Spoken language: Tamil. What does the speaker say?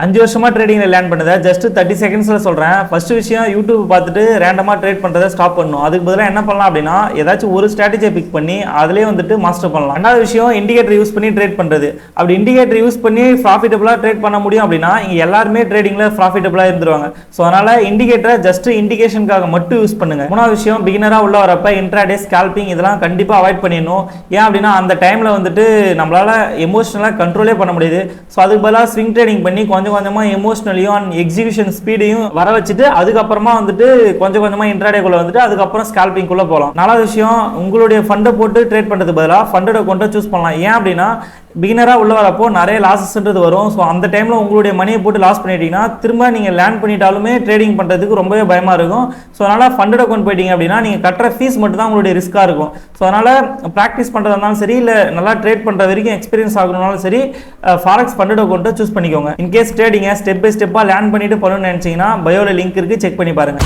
5 வருஷமா ட்ரேடிங்ல லேர்ன் பண்ணதை ஜஸ்ட் 30 செகண்ட்ஸ்ல சொல்றேன். ஃபர்ஸ்ட் விஷயம் யூடியூப் பார்த்துட்டு ரேண்டமா ட்ரேட் பண்றதை ஸ்டாப் பண்ணணும். அதுக்கு பதிலாக என்ன பண்ணலாம் அப்படின்னா ஏதாச்சும் ஒரு ஸ்ட்ராட்டஜியை பிக் பண்ணி அதிலே வந்துட்டு மாஸ்டர் பண்ணலாம். ரெண்டாவது விஷயம் இண்டிகேட்டர் யூஸ் பண்ணி ட்ரேட் பண்றது. அப்படி இண்டிகேட்டர் யூஸ் பண்ணி ப்ராஃபிட்டபிளா ட்ரேட் பண்ண முடியும் அப்படின்னா இங்க எல்லாருமே ட்ரேடிங்ல ப்ராஃபிட்டபிளா இருந்துருவாங்க. ஸோ அதனால இண்டிகேட்டரை ஜஸ்ட் இண்டிகேஷனுக்காக மட்டும் யூஸ் பண்ணுங்க. மூணாவது விஷயம் பிகினரா உள்ள வரப்ப இன்ட்ராடே ஸ்கால்பிங் இதெல்லாம் கண்டிப்பா அவாய்ட் பண்ணிடணும். ஏன் அப்படின்னா அந்த டைம்ல வந்துட்டு நம்மளால எமோஷனலா கண்ட்ரோலே பண்ண முடியாது. ஸோ அதுக்கு பதிலாக ஸ்விங் ட்ரேடிங் பண்ணி கொஞ்சமா எமோஷனலியும் அண்ட் எக்ஸிகியூஷன் ஸ்பீடையும் வர வச்சுட்டு அதுக்கப்புறமா வந்துட்டு கொஞ்சமா இன்ட்ராடேக்குள்ள வந்துட்டு அதுக்கப்புறம் ஸ்கால்பிங்குள்ள போகலாம். நாலாவது விஷயம் உங்களுடைய ஃபண்டை போட்டு ட்ரேட் பண்றது பதிலாக ஃபண்டோட அக்கௌண்ட்டை சூஸ் பண்ணலாம். ஏன் அப்படின்னா பிகினரா உள்ள வரப்போ நிறைய லாஸஸ்ன்றது வரும். ஸோ அந்த டைம்ல உங்களுடைய மணியை போட்டு லாஸ் பண்ணிட்டீங்கன்னா திரும்ப நீங்க லேர்ன் பண்ணிட்டாலுமே ட்ரேடிங் பண்றதுக்கு ரொம்பவே பயமா இருக்கும். ஸோ அதனால ஃபண்டட் அக்கௌண்ட் போயிட்டீங்க அப்படின்னா நீங்க கட்டுற ஃபீஸ் மட்டும் தான் உங்களுடைய ரிஸ்கா இருக்கும். ஸோ அதனால ப்ராக்டிஸ் பண்றதா இருந்தாலும் சரி இல்ல நல்லா ட்ரேட் பண்ற வரைக்கும் எக்ஸ்பீரியன்ஸ் ஆகணும்னாலும் சரி ஃபாரெக்ஸ் ஃபண்டட் அக்கௌண்ட்டை சூஸ் பண்ணிக்கோங்க. இன்கேஸ் ட்ரேடிங்கை ஸ்டெப் பை ஸ்டெப்பா லேர்ன் பண்ணிட்டு பண்ணணும்னு நினைச்சீங்கன்னா பயோல லிங்க் இருக்கு, செக் பண்ணி பாருங்க.